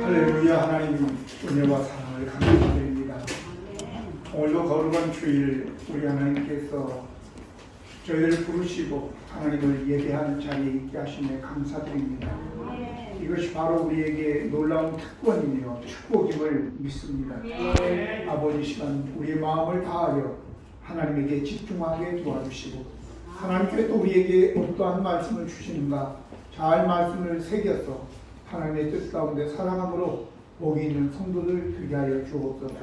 할렐루야. 하나님 은혜와 사랑을 감사드립니다. 오늘도 거룩한 주일 우리 하나님께서 저희를 부르시고 하나님을 예배하는 자리에 있게 하심에 감사드립니다. 이것이 바로 우리에게 놀라운 특권이며 축복임을 믿습니다. 아버지 시간 우리의 마음을 다하여 하나님에게 집중하게 도와주시고 하나님께서 또 우리에게 어떠한 말씀을 주시는가 잘 말씀을 새겨서 하나님의 뜻 가운데 살아감으로 복이 있는 성도들 되게 하여 주옵소서.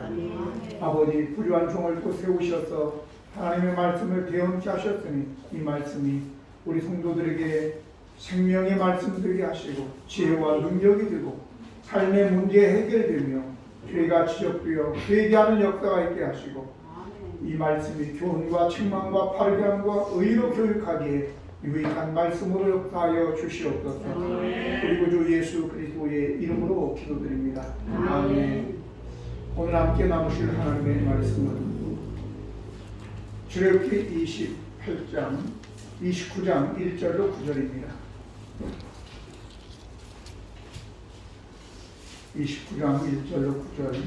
아버지 불의한 종을 또 세우셔서 하나님의 말씀을 대언케 하셨으니 이 말씀이 우리 성도들에게 생명의 말씀 되게 하시고 지혜와 능력이 되고 삶의 문제 해결되며 죄가 지적되어 회개하는 역사가 있게 하시고 이 말씀이 교훈과 책망과 바르게함과 의로 교육하기에 유익한 말씀으로 역사하여 주시옵소서. 그리고 주 예수 그리스도의 이름으로 기도드립니다. 아멘. 오늘 함께 나누실 하나님의 말씀은 출애굽기 28장 29장 1절로 9절입니다. 29장 1절로 9절.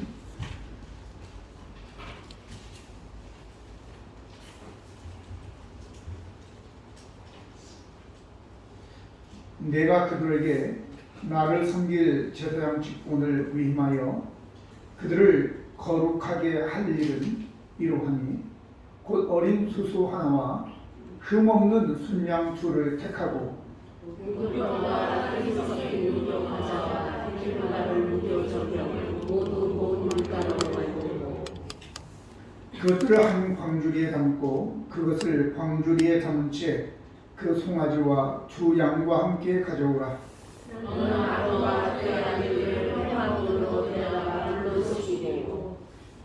내가 그들에게 나를 섬길 제사장 직분을 위임하여 그들을 거룩하게 할 일은 이러하니 곧 어린 수수 하나와 흠없는 순양 둘을 택하고 그것들을 한 광주리에 담고 그것을 광주리에 담은 채 그 송아지와 두 양과 함께 가져오라.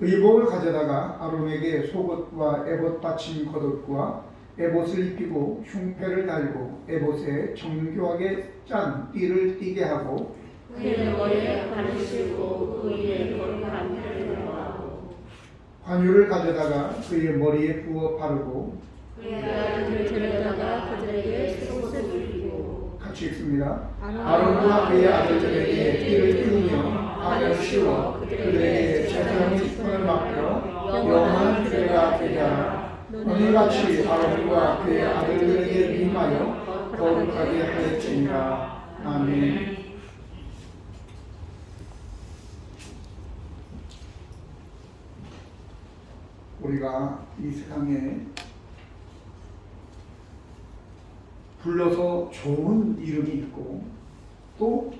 의복을 가져다가 아론에게 속옷과 에봇 받침 겉옷과 에봇을 입히고 흉패를 달고 에봇에 정교하게 짠 띠를 띠게 하고 그의 머리에 관을 씌우고 그 위에 거룩한 패를 넣어하고 관유를 가져다가 그의 머리에 부어 바르고 그의 아들을 데려다가 그들에게 속옷을 입히고 같이 읽습니다. 아론과 그의 아들들에게 띠를 띠우며 관을 씌워 그들에게 제사장의 직분을 맡겨 영원한 규례가 되게 하라. 너희 같이 아론과 그의 아들들에게 위임하여 거룩하게 하였으니라. 아멘. 우리가 이 세상에 불러서 좋은 이름이 있고 또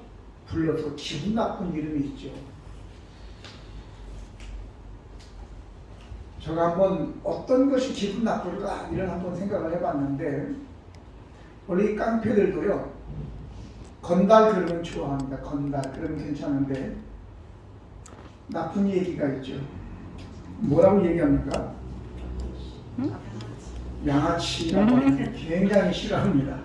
불러서 기분 나쁜 이름이 있죠. 제가 한번 어떤 것이 기분 나쁠까 이런 한번 생각을 해봤는데 원래 이 깡패들도요 건달 그러면 좋아합니다. 건달 그러면 괜찮은데 나쁜 얘기가 있죠. 뭐라고 얘기합니까? 양아치라고 굉장히 싫어합니다.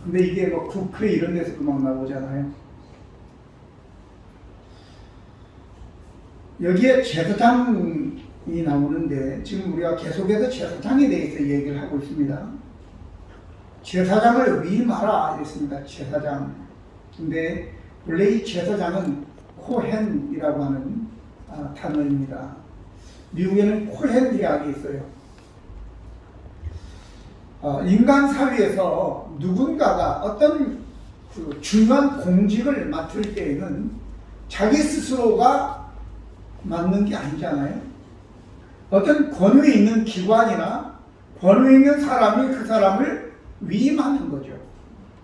근데 이게 뭐 국회 이런 데서도 막 나오잖아요. 여기에 제사장이 나오는데 지금 우리가 계속해서 제사장에 대해서 얘기를 하고 있습니다. 제사장을 위임하라 이랬습니다. 제사장. 근데 원래 이 제사장은 코헨이라고 하는 단어입니다. 미국에는 코헨 대학이 있어요. 인간 사회에서 누군가가 어떤 중요한 공직을 맡을 때에는 자기 스스로가 맡는 게 아니잖아요. 어떤 권위 있는 기관이나 권위 있는 사람이 그 사람을 위임하는 거죠.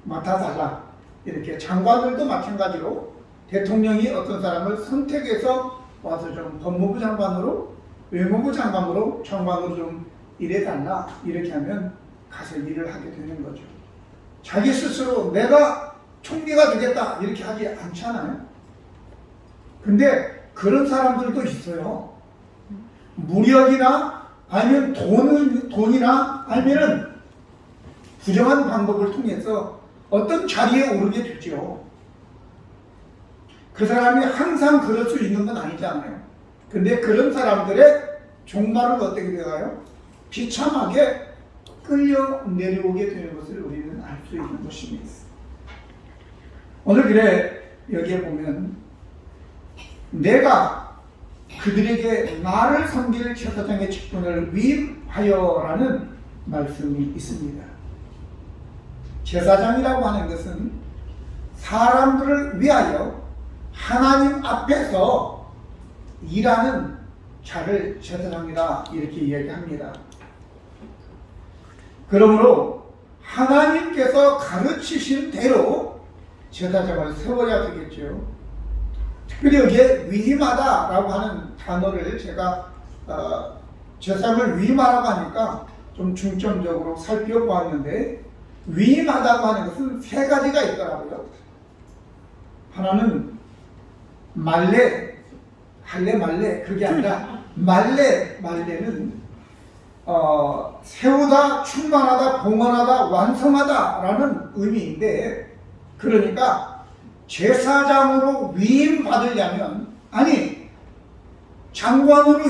맡아달라. 이렇게 장관들도 마찬가지로 대통령이 어떤 사람을 선택해서 와서 좀 법무부 장관으로 외무부 장관으로 좀 일해달라 이렇게 하면 가서 일을 하게 되는 거죠. 자기 스스로 내가 총리가 되겠다 이렇게 하지 않잖아요. 근데 그런 사람들도 있어요. 무력이나 아니면 돈이나 아니면은 부정한 방법을 통해서 어떤 자리에 오르게 되죠. 그 사람이 항상 그럴 수 있는 건 아니잖아요. 근데 그런 사람들의 종말은 어떻게 되나요? 비참하게 끌려 내려오게 되는 것을 우리는 알 수 있는 것입니다. 오늘 그래 여기에 보면 내가 그들에게 나를 섬길 제사장의 직분을 위임하여라는 말씀이 있습니다. 제사장이라고 하는 것은 사람들을 위하여 하나님 앞에서 일하는 자를 제사장이라 이렇게 이야기합니다. 그러므로 하나님께서 가르치신 대로 제사장을 세워야 되겠죠. 특별히 여기에 위임하다라고 하는 단어를 제가 제사장을 위임하라고 하니까 좀 중점적으로 살펴보았는데, 위임하다고 하는 것은 세 가지가 있더라고요. 하나는 말레, 할레 말레, 그게 아니라 말레는 세우다, 충만하다, 봉헌하다, 완성하다라는 의미인데, 그러니까 제사장으로 위임 받으려면, 아니 장관으로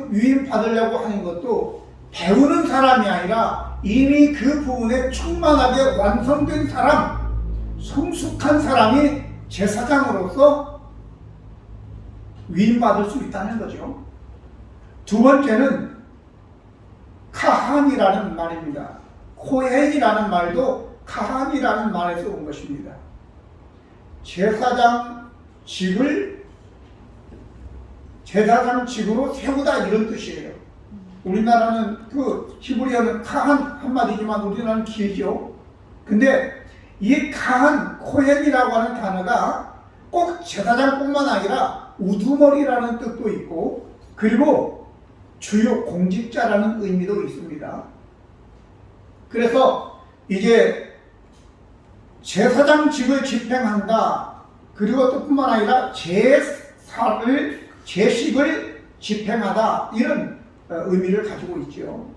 위임 받으려고 하는 것도 배우는 사람이 아니라 이미 그 부분에 충만하게 완성된 사람, 성숙한 사람이 제사장으로서 위임받을 수 있다는 거죠. 두 번째는 카한이라는 말입니다. 코헨이라는 말도 카한이라는 말에서 온 것입니다. 제사장직으로 세우다 이런 뜻이에요. 우리나라는 그 히브리어는 카한 한마디지만 우리나라는 길죠. 근데 이 카한, 코헨이라고 하는 단어가 꼭 제사장뿐만 아니라 우두머리라는 뜻도 있고, 그리고 주요 공직자라는 의미도 있습니다. 그래서 이제 제사장직을 집행한다, 그리고 또 뿐만 아니라 제식을 집행하다, 이런 의미를 가지고 있죠.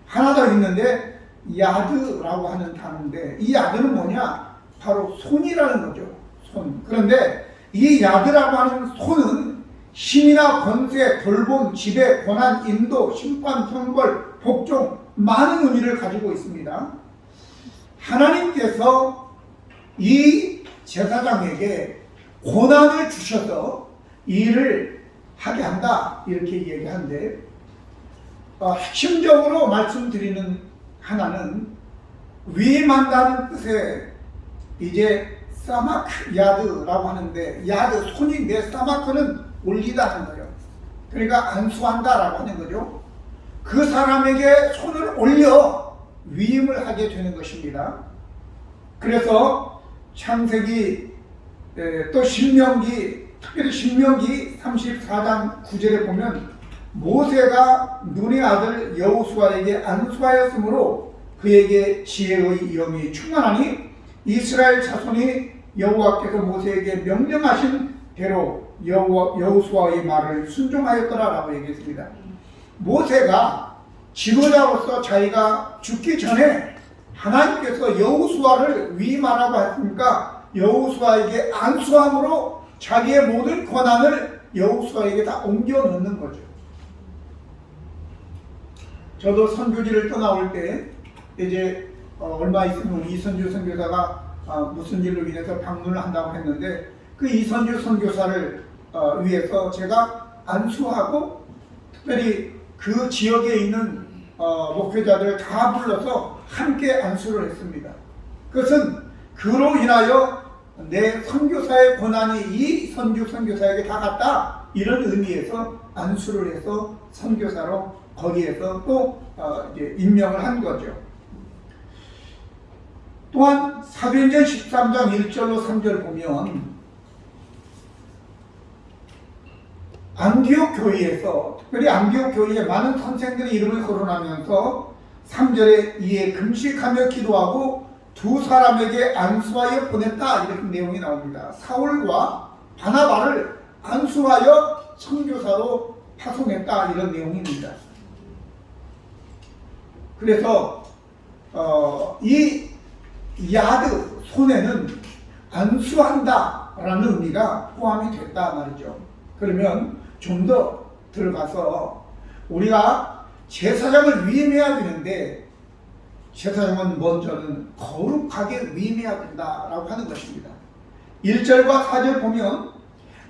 하나 더 있는데 야드라고 하는 단어인데, 이 야드는 뭐냐? 바로 손이라는 거죠. 손. 그런데 이 야드라고 하는 손은 힘이나 권세, 돌봄, 지배, 권한, 인도, 심판, 형벌, 복종, 많은 의미를 가지고 있습니다. 하나님께서 이 제사장에게 권한을 주셔서 일을 하게 한다, 이렇게 얘기하는데, 핵심적으로 말씀드리는 하나는 위임한다는 뜻의 이제 사마크 야드라고 하는데, 야드 손인데 사마크는 올리다는 거예요. 그러니까 안수한다라고 하는 거죠. 그 사람에게 손을 올려 위임을 하게 되는 것입니다. 그래서 창세기, 또 신명기, 특별히 신명기 34장 9절에 보면 모세가 눈의 아들 여호수아에게 안수하였으므로 그에게 지혜의 영이 충만하니 이스라엘 자손이 여호와께서 모세에게 명령하신 대로 여호수아의 말을 순종하였더라라고 얘기했습니다. 모세가 지도자로서 자기가 죽기 전에 하나님께서 여호수아를 위임하라고 했으니까 여호수아에게 안수함으로 자기의 모든 권한을 여호수아에게 다 옮겨 놓는 거죠. 저도 선교지를 떠나올 때 이제 얼마 있으면 이선주 선교사가 무슨 일로 인해서 방문을 한다고 했는데, 그 이선주 선교사를 위해서 제가 안수하고 특별히 그 지역에 있는 목회자들을 다 불러서 함께 안수를 했습니다. 그것은 그로 인하여 내 선교사의 권한이 이 선교사에게 다 갔다, 이런 의미에서 안수를 해서 선교사로 거기에서 또 이제 임명을 한 거죠. 또한 사도행전 13장 1절로 3절 보면 안디옥 교회에서, 특별히 안디옥 교회에 많은 선생들의 이름을 거론하면서 3절에 이에 금식하며 기도하고 두 사람에게 안수하여 보냈다, 이런 내용이 나옵니다. 사울과 바나바를 안수하여 선교사로 파송했다, 이런 내용입니다. 그래서 이 야드, 손에는 안수한다 라는 의미가 포함이 됐다 말이죠. 그러면 좀 더 들어가서 우리가 제사장을 위임해야 되는데, 제사장은 먼저는 거룩하게 위임해야 된다라고 하는 것입니다. 1절과 4절 보면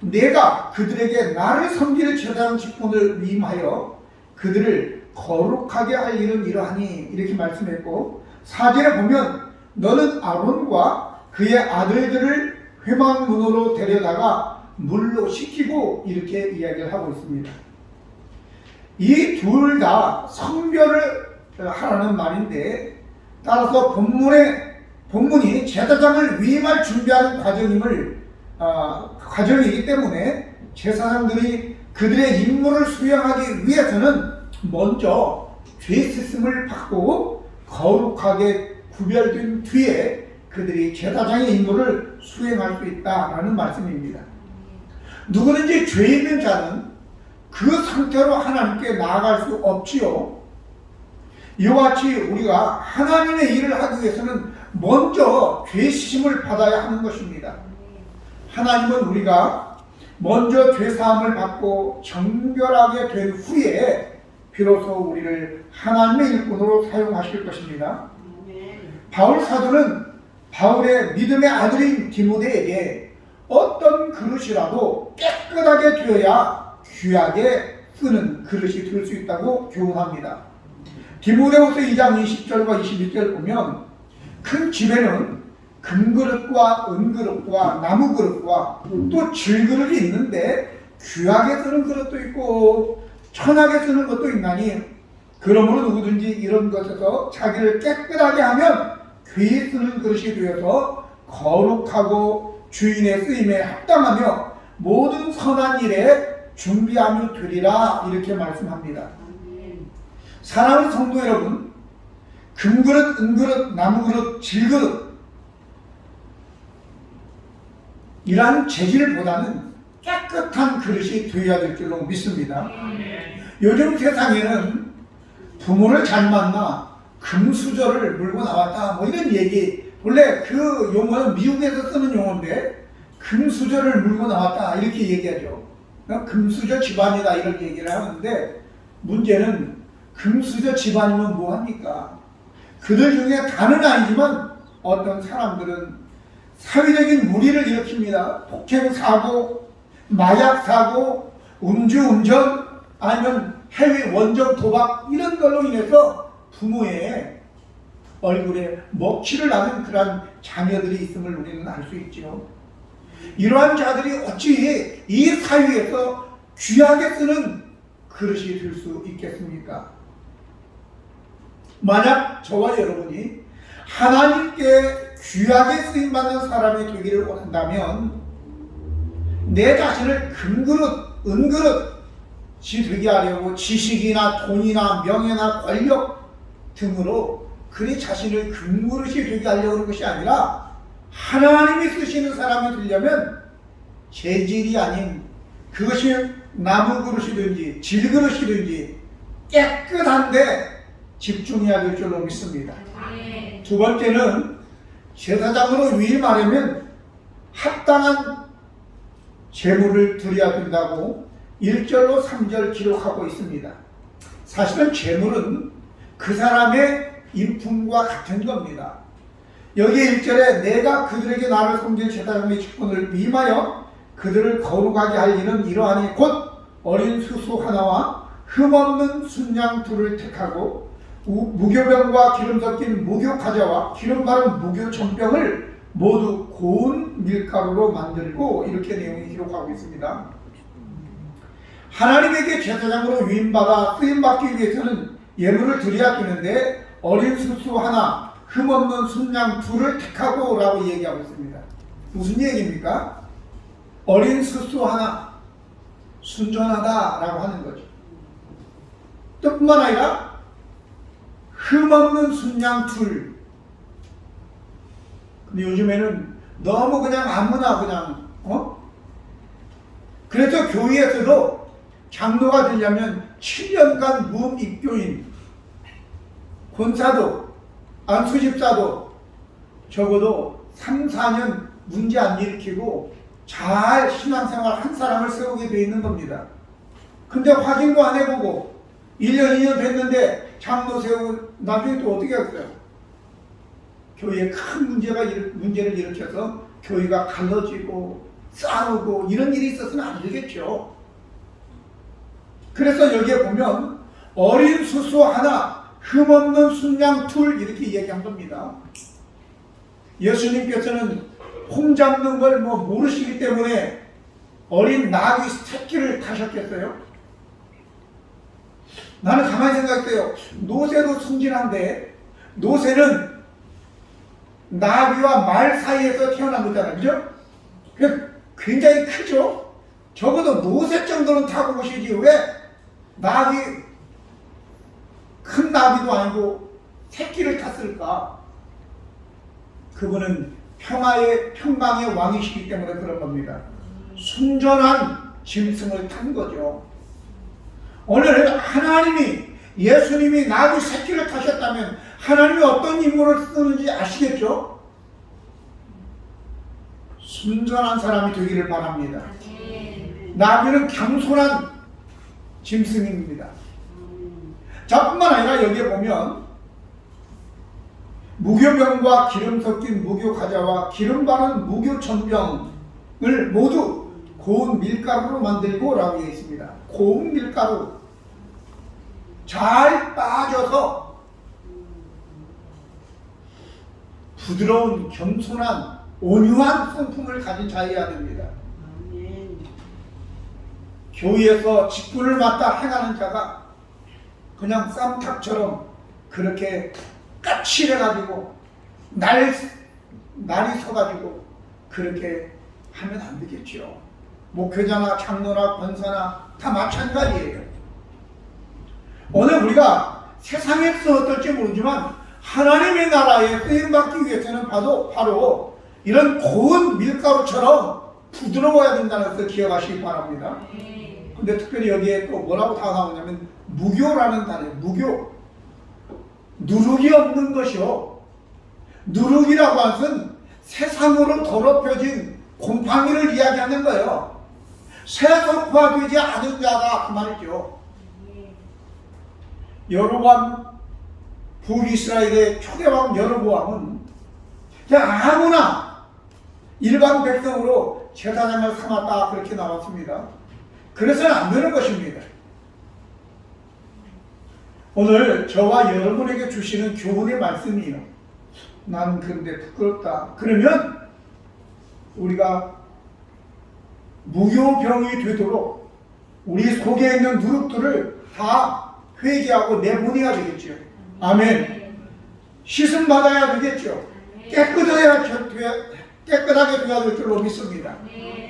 내가 그들에게 나를 섬길 제사장 직분을 위임하여 그들을 거룩하게 할 일은 이러하니 이렇게 말씀했고 4절에 보면 너는 아론과 그의 아들들을 회막문으로 데려다가 물로 씻기고 이렇게 이야기를 하고 있습니다. 이 둘 다 성별을 하라는 말인데 따라서 본문이 제사장을 위임할 준비하는 과정이기 때문에 제사장들이 그들의 임무를 수행하기 위해서는 먼저 죄 씻음을 받고 거룩하게 구별된 뒤에 그들이 제사장의 임무를 수행할 수 있다라는 말씀입니다. 누구든지 죄 있는 자는 그 상태로 하나님께 나아갈 수 없지요. 이와 같이 우리가 하나님의 일을 하기 위해서는 먼저 죄 씻음을 받아야 하는 것입니다. 하나님은 우리가 먼저 죄 사함을 받고 정결하게 된 후에 비로소 우리를 하나님의 일꾼으로 사용하실 것입니다. 바울 사도는 바울의 믿음의 아들인 디모데에게 어떤 그릇이라도 깨끗하게 되어야 귀하게 쓰는 그릇이 될 수 있다고 교훈합니다. 디모데후서 2장 20절과 21절 보면 큰 집에는 금그릇과 은그릇과 나무그릇과 또 질그릇이 있는데 귀하게 쓰는 그릇도 있고 천하게 쓰는 것도 있나니 그러므로 누구든지 이런 것에서 자기를 깨끗하게 하면 귀히 쓰는 그릇이 되어서 거룩하고 주인의 쓰임에 합당하며 모든 선한 일에 준비하면 되리라 이렇게 말씀합니다. 사랑하는 성도 여러분, 금그릇, 은그릇, 나무그릇, 질그릇 이러한 재질보다는 깨끗한 그릇이 되어야 될 줄로 믿습니다. 요즘 세상에는 부모를 잘 만나 금수저를 물고 나왔다 뭐 이런 얘기, 원래 그 용어는 미국에서 쓰는 용어인데 금수저를 물고 나왔다 이렇게 얘기하죠. 금수저 집안이다 이런 얘기를 하는데 문제는 금수저 집안이면 뭐합니까? 그들 중에 다는 아니지만 어떤 사람들은 사회적인 무리를 일으킵니다. 폭행사고, 마약사고, 음주운전, 아니면 해외 원정 도박 이런 걸로 인해서 부모의 얼굴에 먹칠을 하는 그런 자녀들이 있음을 우리는 알 수 있죠. 이러한 자들이 어찌 이 사회에서 귀하게 쓰는 그릇이 될 수 있겠습니까? 만약 저와 여러분이 하나님께 귀하게 쓰임받는 사람이 되기를 원한다면 내 자신을 금그릇, 은그릇이 되게 하려고 지식이나 돈이나 명예나 권력 등으로 그리 자신을 금그릇이 되게 하려고 하는 것이 아니라 하나님이 쓰시는 사람이 되려면 재질이 아닌 그것이 나무 그릇이든지 질그릇이든지 깨끗한데 집중해야 될 줄로 믿습니다. 두 번째는 제사장으로 위임하려면 합당한 제물을 드려야 된다고 1절로 3절 기록하고 있습니다. 사실은 제물은 그 사람의 인품과 같은 겁니다. 여기 1절에 내가 그들에게 나를 섬길 제사장의 직분을 위임하여 그들을 거룩하게 할 일은 이러하니 곧 어린 수수 하나와 흠없는 순양 둘을 택하고 무교병과 기름 섞인 무교과자와 기름 바른 무교전병을 모두 고운 밀가루로 만들고 이렇게 내용이 기록하고 있습니다. 하나님에게 제사장으로 위임받아 쓰임받기 위해서는 예물을 드려야 되는데 어린 수수 하나 흠없는 순양 둘을 택하고 라고 얘기하고 있습니다. 무슨 얘기입니까? 어린 수수 하나 순전하다 라고 하는 거죠. 또 뿐만 아니라 흠없는 순양 둘. 근데 요즘에는 너무 그냥 아무나 그냥 그래서 교회에서도 장로가 되려면 7년간 무입교인 권사도 안수집사도 적어도 3, 4년 문제 안 일으키고 잘 신앙생활 한 사람을 세우게 되어 있는 겁니다. 근데 확인도 안 해보고 1년, 2년 됐는데 장로 세우고 나중에 또 어떻게 했어요? 교회에 큰 문제를 일으켜서 교회가 갈라지고 싸우고 이런 일이 있어서는 안 되겠죠. 그래서 여기에 보면 어린 수소 하나, 흠없는 순양 둘 이렇게 얘기한 겁니다. 예수님께서는 콩 잡는 걸 모르시기 때문에 어린 나귀 새끼를 타셨겠어요? 나는 가만히 생각해요. 노새도 순진한데 노새는 나귀와 말 사이에서 태어난 거잖아요. 그죠? 굉장히 크죠? 적어도 노새 정도는 타고 오시지 왜 나귀, 큰 나귀도 아니고 새끼를 탔을까? 그분은 평강의 왕이시기 때문에 그런 겁니다. 순전한 짐승을 탄 거죠. 오늘 하나님이 예수님이 나귀 새끼를 타셨다면 하나님이 어떤 임무를 쓰는지 아시겠죠? 순전한 사람이 되기를 바랍니다. 나귀는 겸손한 짐승입니다. 자, 뿐만 아니라 여기에 보면 무교병과 기름 섞인 무교과자와 기름 바른 무교전병을 모두 고운 밀가루로 만들고 라고 되어 있습니다. 고운 밀가루 잘 빠져서 부드러운 겸손한 온유한 성품을 가진 자여야 됩니다. 교회에서 직분을 맡아 행하는 자가 그냥 쌈탁처럼 그렇게 까칠해가지고 날이 서가지고 그렇게 하면 안 되겠죠. 목회자나 장로나 권사나 다 마찬가지예요. 오늘 우리가 세상에서 어떨지 모르지만 하나님의 나라에 쓰임받기 위해서는 바로 이런 고운 밀가루처럼 부드러워야 된다는 것을 기억하시기 바랍니다. 근데 특별히 여기에 또 뭐라고 다 나오냐면 무교라는 단어예요. 무교. 누룩이 없는 것이요. 누룩이라고 하는 것은 세상으로 더럽혀진 곰팡이를 이야기하는 거예요. 세속화되지 않은 자다 그 말이죠. 여로보암 북이스라엘의 초대왕 여로보암은 그냥 아무나 일반 백성으로 제사장을 삼았다 그렇게 나왔습니다. 그래서는 안 되는 것입니다. 오늘 저와 여러분에게 주시는 교훈의 말씀이요. 나는 그런데 부끄럽다. 그러면 우리가 무교병이 되도록 우리 속에 있는 누룩들을 다 회개하고 내보내야 되겠죠. 아멘. 씻음 받아야 되겠죠. 깨끗하게 되어야 될 줄로 믿습니다.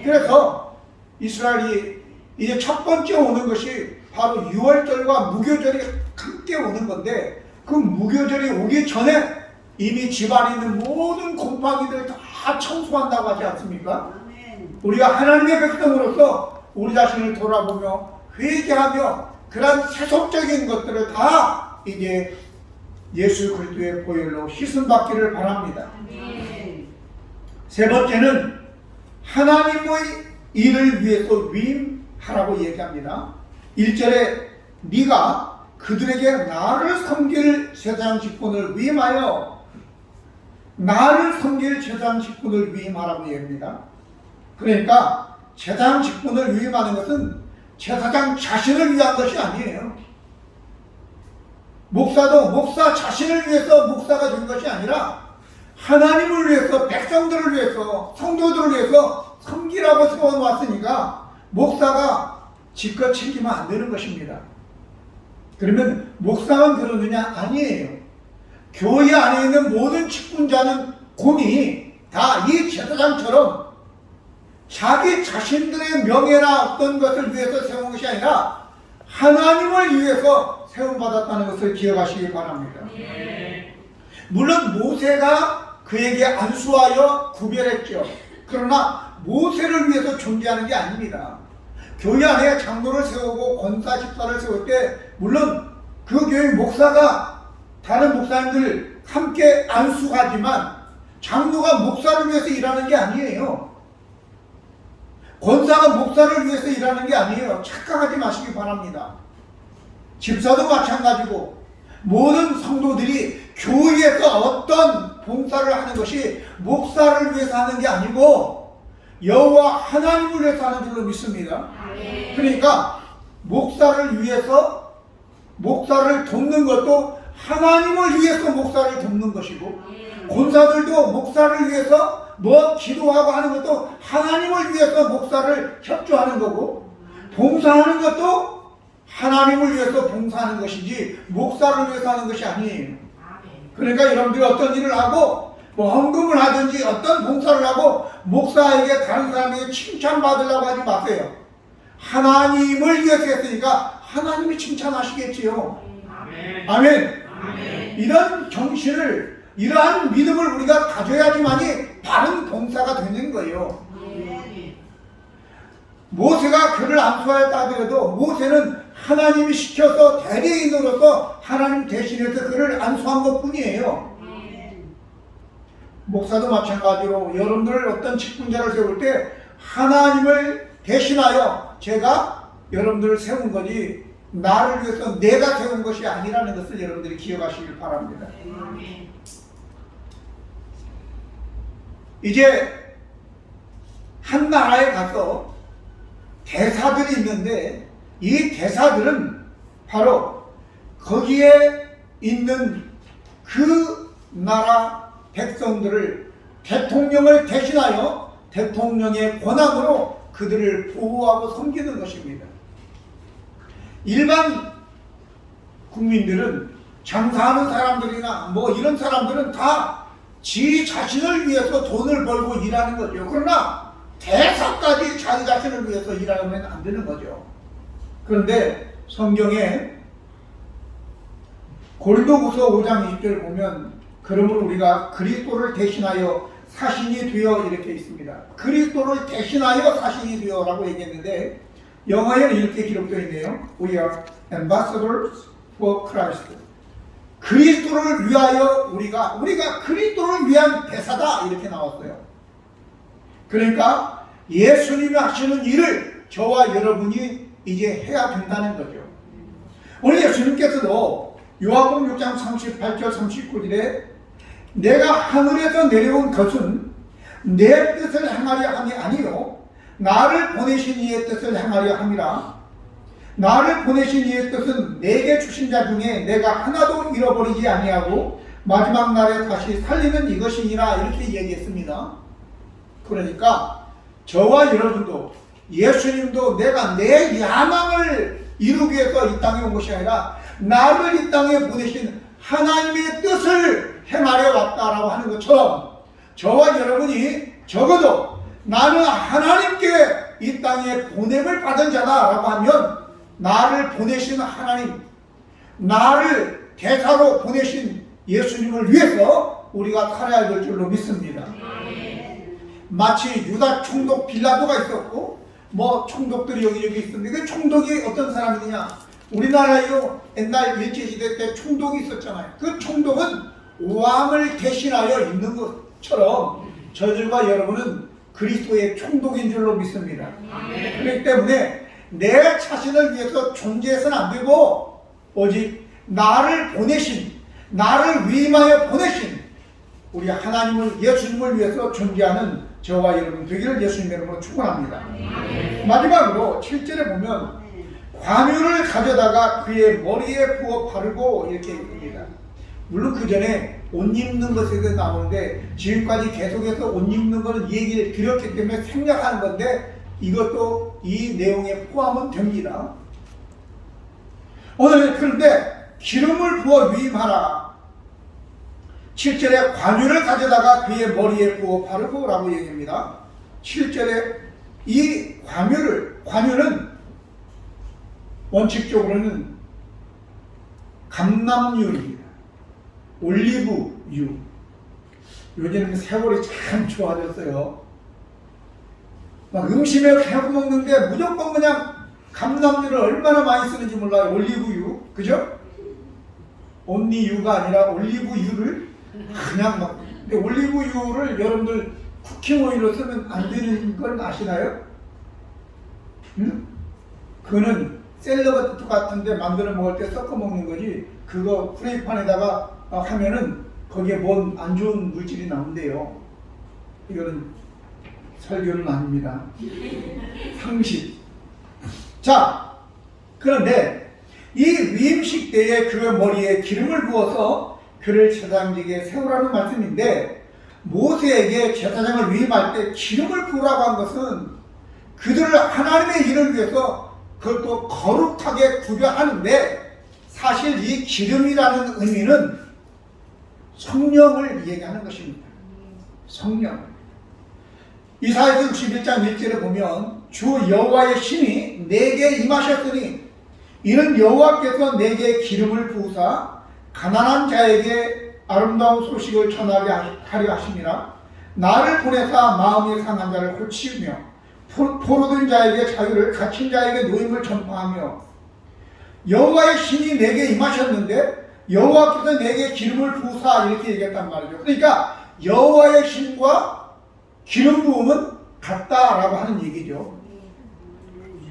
그래서 이스라엘이 이제 첫 번째 오는 것이 바로 유월절과 무교절이 함께 오는 건데 그 무교절이 오기 전에 이미 집안에 있는 모든 곰팡이들 다 청소한다고 하지 않습니까? 우리가 하나님의 백성으로서 우리 자신을 돌아보며 회개하며 그런 세속적인 것들을 다 이제 예수 그리스도의 보혈로 씻음 받기를 바랍니다. 세 번째는 하나님의 일을 위해서 위임하라고 얘기합니다. 1절에 네가 그들에게 나를 섬길 제사장 직분을 위임하여 나를 섬길 제사장 직분을 위임하라고 얘기합니다. 그러니까 제사장 직분을 위임하는 것은 제사장 자신을 위한 것이 아니에요. 목사도 목사 자신을 위해서 목사가 된 것이 아니라 하나님을 위해서, 백성들을 위해서, 성도들을 위해서 섬기라고 세워놓았으니까 목사가 지껏 챙기면 안 되는 것입니다. 그러면 목사만 그러느냐? 아니에요. 교회 안에 있는 모든 직분자는 곰이 다 이 제사장처럼 자기 자신들의 명예나 어떤 것을 위해서 세운 것이 아니라 하나님을 위해서 세움받았다는 것을 기억하시기 바랍니다. 물론 모세가 그에게 안수하여 구별했죠. 그러나 모세를 위해서 존재하는 게 아닙니다. 교회 안에 장로를 세우고 권사 집사를 세울 때 물론 그 교회 목사가 다른 목사님들 함께 안수하지만 장로가 목사를 위해서 일하는 게 아니에요. 권사가 목사를 위해서 일하는 게 아니에요. 착각하지 마시기 바랍니다. 집사도 마찬가지고 모든 성도들이 교회에서 어떤 어떤 봉사를 하는 것이 목사를 위해서 하는 게 아니고 여호와 하나님을 위해서 하는 줄로 믿습니다. 그러니까 목사를 위해서 목사를 돕는 것도 하나님을 위해서 목사를 돕는 것이고, 권사들도 목사를 위해서 뭐 기도하고 하는 것도 하나님을 위해서 목사를 협조하는 거고, 봉사하는 것도 하나님을 위해서 봉사하는 것이지 목사를 위해서 하는 것이 아니에요. 그러니까 여러분들이 어떤 일을 하고 뭐 헌금을 하든지 어떤 봉사를 하고 목사에게 다른 사람에게 칭찬받으려고 하지 마세요. 하나님을 위해서 했으니까 하나님이 칭찬하시겠지요. 아멘. 이런 정신을, 이러한 믿음을 우리가 가져야지만이 바른 봉사가 되는 거예요. 모세가 그를 안수하였다 하더라도 모세는 하나님이 시켜서 대리인으로서 하나님 대신해서 그를 안수한 것 뿐이에요. 목사도 마찬가지로 여러분들 어떤 직분자를 세울 때 하나님을 대신하여 제가 여러분들을 세운 거지 나를 위해서 내가 세운 것이 아니라는 것을 여러분들이 기억하시길 바랍니다. 이제 한 나라에 가서 대사들이 있는데 이 대사들은 바로 거기에 있는 그 나라 백성들을 대통령을 대신하여 대통령의 권한으로 그들을 보호하고 섬기는 것입니다. 일반 국민들은 장사하는 사람들이나 뭐 이런 사람들은 다 지 자신을 위해서 돈을 벌고 일하는 거죠. 그러나 대사까지 자기 자신을 위해서 일하면 안 되는 거죠. 그런데 성경에 고린도후서 5장 20절을 보면 그러므로 우리가 그리스도를 대신하여 사신이 되어 이렇게 있습니다. 그리스도를 대신하여 사신이 되어 라고 얘기했는데 영어에는 이렇게 기록되어 있네요. We are ambassadors for Christ. 그리스도를 위하여 우리가 그리스도를 위한 대사다 이렇게 나왔어요. 그러니까 예수님이 하시는 일을 저와 여러분이 이제 해야 된다는 거죠. 오늘 예수님께서도 요한복음 6장 38절 39절에 내가 하늘에서 내려온 것은 내 뜻을 행하려 함이 아니요 나를 보내신 이의 뜻을 행하려 함이라. 나를 보내신 이의 뜻은 내게 주신 자 중에 내가 하나도 잃어버리지 아니하고 마지막 날에 다시 살리는 이것이니라 이렇게 얘기했습니다. 그러니까 저와 여러분도 예수님도 내가 내 야망을 이루기 위해서 이 땅에 온 것이 아니라 나를 이 땅에 보내신 하나님의 뜻을 행하려 왔다라고 하는 것처럼 저와 여러분이 적어도 나는 하나님께 이 땅에 보냄을 받은 자다라고 하면 나를 보내신 하나님, 나를 대사로 보내신 예수님을 위해서 우리가 살아야 될 줄로 믿습니다. 마치 유다 총독 빌라도가 있었고 뭐 총독들이 여기저기 있었는데 그 총독이 어떤 사람이냐, 우리나라에도 옛날 일제시대 때 총독이 있었잖아요. 그 총독은 왕을 대신하여 있는 것처럼 저들과 여러분은 그리스도의 총독인 줄로 믿습니다. 그렇기 때문에 내 자신을 위해서 존재해서는 안 되고 오직 나를 보내신, 나를 위임하여 보내신 우리 하나님을, 예수님을 위해서 존재하는 저와 여러분 되기를 예수님의 이름으로 축원합니다. 마지막으로 7절에 보면 관유를 가져다가 그의 머리에 부어 바르고 이렇게 입니다. 물론 그 전에 옷 입는 것에 대해서 나오는데 지금까지 계속해서 옷 입는 것은 얘기를 드렸기 때문에 생략하는 건데 이것도 이 내용에 포함은 됩니다. 오늘 그런데 기름을 부어 위임하라. 7절에 관유를 가져다가 그의 머리에 부어 바르고 라고 얘기합니다. 7절에 이 관유는 원칙적으로는 감람유입니다. 올리브유. 요즘은 세월이 참 좋아졌어요. 막 음식에 해먹는데 무조건 그냥 감람유를 얼마나 많이 쓰는지 몰라요. 올리브유. 그죠? 온리유가 아니라 올리브유를 그냥 막. 근데 올리브유를 여러분들 쿠킹오일로 쓰면 안 되는 걸 아시나요? 응? 그거는 샐러드 같은데 만들어 먹을 때 섞어 먹는 거지, 그거 프라이팬에다가 하면은 거기에 뭔 안 좋은 물질이 나온대요. 이거는 설교는 아닙니다. 상식. 자, 그런데 이 위임식 때에 그 머리에 기름을 부어서 그를 제사장직에 세우라는 말씀인데, 모세에게 제사장을 위임할 때 기름을 부으라고 한 것은 그들을 하나님의 일을 위해서 그것도 거룩하게 구별하는데, 사실 이 기름이라는 의미는 성령을 얘기하는 것입니다. 성령. 이사야서 61장 1절에 보면 주 여호와의 신이 내게 임하셨으니 이는 여호와께서 내게 기름을 부으사 가난한 자에게 아름다운 소식을 전하게 하려 하심이라. 나를 보내사 마음이 상한 자를 고치며 포로된 자에게 자유를, 갇힌 자에게 노임을 전파하며. 여호와의 신이 내게 임하셨는데 여호와께서 내게 기름을 부으사 이렇게 얘기했단 말이죠. 그러니까 여호와의 신과 기름 부음은 같다라고 하는 얘기죠.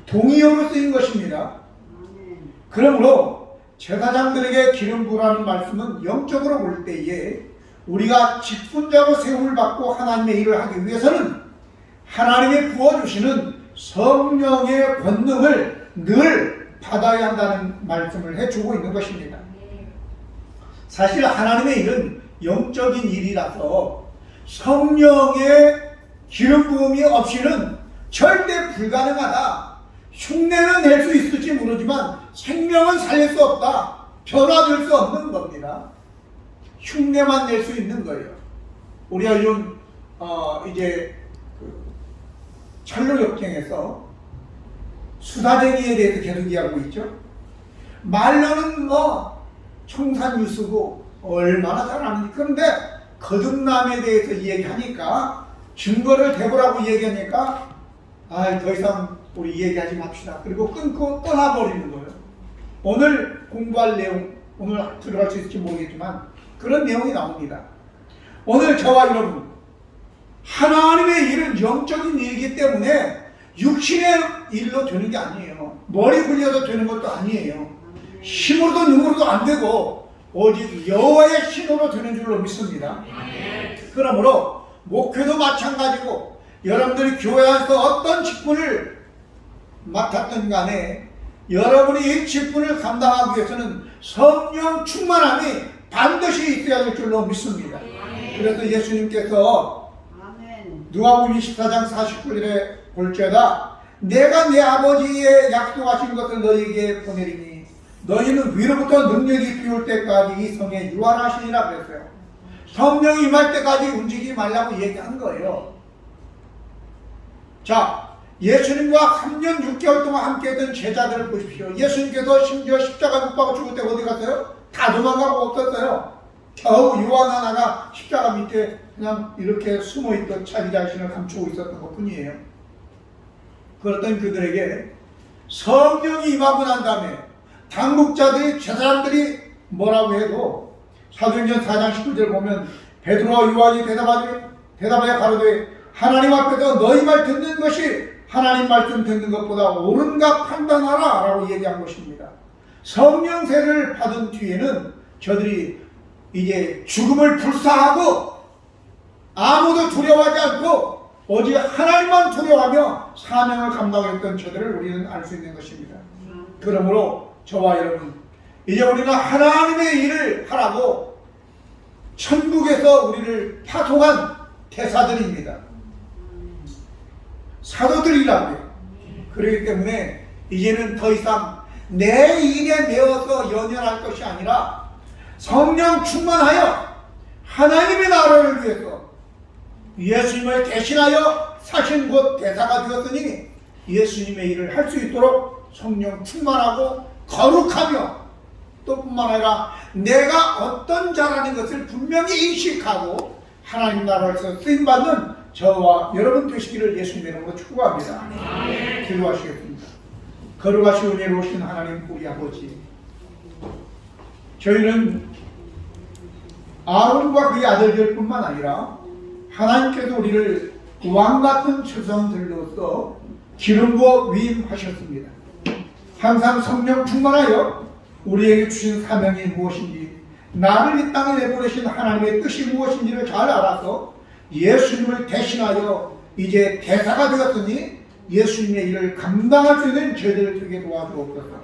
동의어로 쓰인 것입니다. 그러므로 제사장들에게 기름 부으라는 말씀은 영적으로 볼 때에 우리가 직분자로 세움을 받고 하나님의 일을 하기 위해서는 하나님이 부어주시는 성령의 권능을 늘 받아야 한다는 말씀을 해주고 있는 것입니다. 사실 하나님의 일은 영적인 일이라서 성령의 기름 부음이 없이는 절대 불가능하다. 흉내는 낼 수 있을지 모르지만 생명은 살릴 수 없다. 변화될 수 없는 겁니다. 흉내만 낼 수 있는 거예요. 우리가 요즘 이제 철로 역경에서 수다쟁이에 대해서 계속 이야기하고 있죠. 말로는 청산유수고 얼마나 잘하는지. 그런데 거듭남에 대해서 얘기하니까, 증거를 대보라고 얘기하니까 더 이상 우리 얘기하지 맙시다. 그리고 끊고 떠나버리는 거예요. 오늘 공부할 내용, 오늘 들어갈 수 있을지 모르겠지만 그런 내용이 나옵니다. 오늘 저와 여러분, 하나님의 일은 영적인 일이기 때문에 육신의 일로 되는 게 아니에요. 머리 굴려서 되는 것도 아니에요. 힘으로도 능으로도 안 되고 오직 여호와의 신으로 되는 줄로 믿습니다. 그러므로 목회도 마찬가지고 여러분들이 교회 안에서 어떤 직분을 맡았든 간에 여러분이 이 직분을 감당하기 위해서는 성령 충만함이 반드시 있어야 될 줄로 믿습니다. 그래서 예수님께서 누가복음 24장 49절에 볼지어다 내가 내 아버지의 약속하신 것을 너희에게 보내리니 너희는 위로부터 능력이 비올 때까지 이 성에 유한하시니라 그랬어요. 성령이 임할 때까지 움직이지 말라고 얘기한 거예요. 자, 예수님과 3년 6개월 동안 함께했던 제자들을 보십시오. 예수님께서 심지어 십자가 못 박아 죽을 때 어디 갔어요? 다 도망가고 없었어요. 겨우 요한 하나가 십자가 밑에 그냥 이렇게 숨어있던 자기 자신을 감추고 있었던 것 뿐이에요. 그랬던 그들에게 성령이 임하고 난 다음에 당국자들이, 제사장들이 뭐라고 해도 사도행전 4장 19절 보면 베드로와 요한이 대답하여 가로되 하나님 앞에서 너희 말 듣는 것이 하나님 말씀 듣는 것보다 옳은가 판단하라 라고 얘기한 것입니다. 성령세를 받은 뒤에는 저들이 이제 죽음을 불사하고 아무도 두려워하지 않고 오직 하나님만 두려워하며 사명을 감당했던 저들을 우리는 알 수 있는 것입니다. 그러므로 저와 여러분, 이제 우리는 하나님의 일을 하라고 천국에서 우리를 파송한 대사들입니다. 사도들이라고요. 그렇기 때문에 이제는 더 이상 내 일에 매어서 연연할 것이 아니라 성령 충만하여 하나님의 나라를 위해서 예수님을 대신하여 사신 곧 대사가 되었으니 예수님의 일을 할 수 있도록 성령 충만하고 거룩하며 또 뿐만 아니라 내가 어떤 자라는 것을 분명히 인식하고 하나님 나라에서 쓰임받는 저와 여러분 되시기를 예수님의 이름으로 축복합니다. 기도하시겠습니다. 거룩하시고 은혜로우신 하나님 우리 아버지, 저희는 아론과 그의 아들들 뿐만 아니라 하나님께서 우리를 왕같은 초성들로서 기름 부어 위임하셨습니다. 항상 성령 충만하여 우리에게 주신 사명이 무엇인지 나를 이 땅에 내보내신 하나님의 뜻이 무엇인지를 잘 알아서 예수님을 대신하여 이제 대사가 되었으니 예수님의 일을 감당할 수 있는 저희들을 되게 도와주옵소서.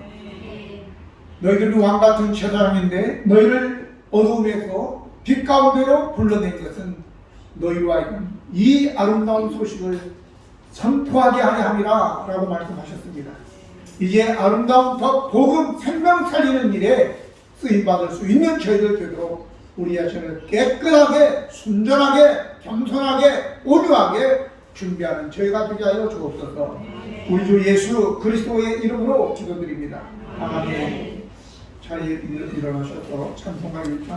너희들은 왕같은 제사장인데 너희를 어두움에서 빛 가운데로 불러낸 것은 너희로 하여금 이 아름다운 소식을 선포하게 하려 함이라 라고 말씀하셨습니다. 이제 아름다운 복음 생명 살리는 일에 쓰임받을 수 있는 저희들 되도록 우리 자신을 깨끗하게 순전하게 겸손하게 온유하게 준비하는 저희가 되게 하여 주옵소서. 우리 주 예수 그리스도의 이름으로 기도드립니다. 아멘. 자리에 일어나셔서 찬송가 1편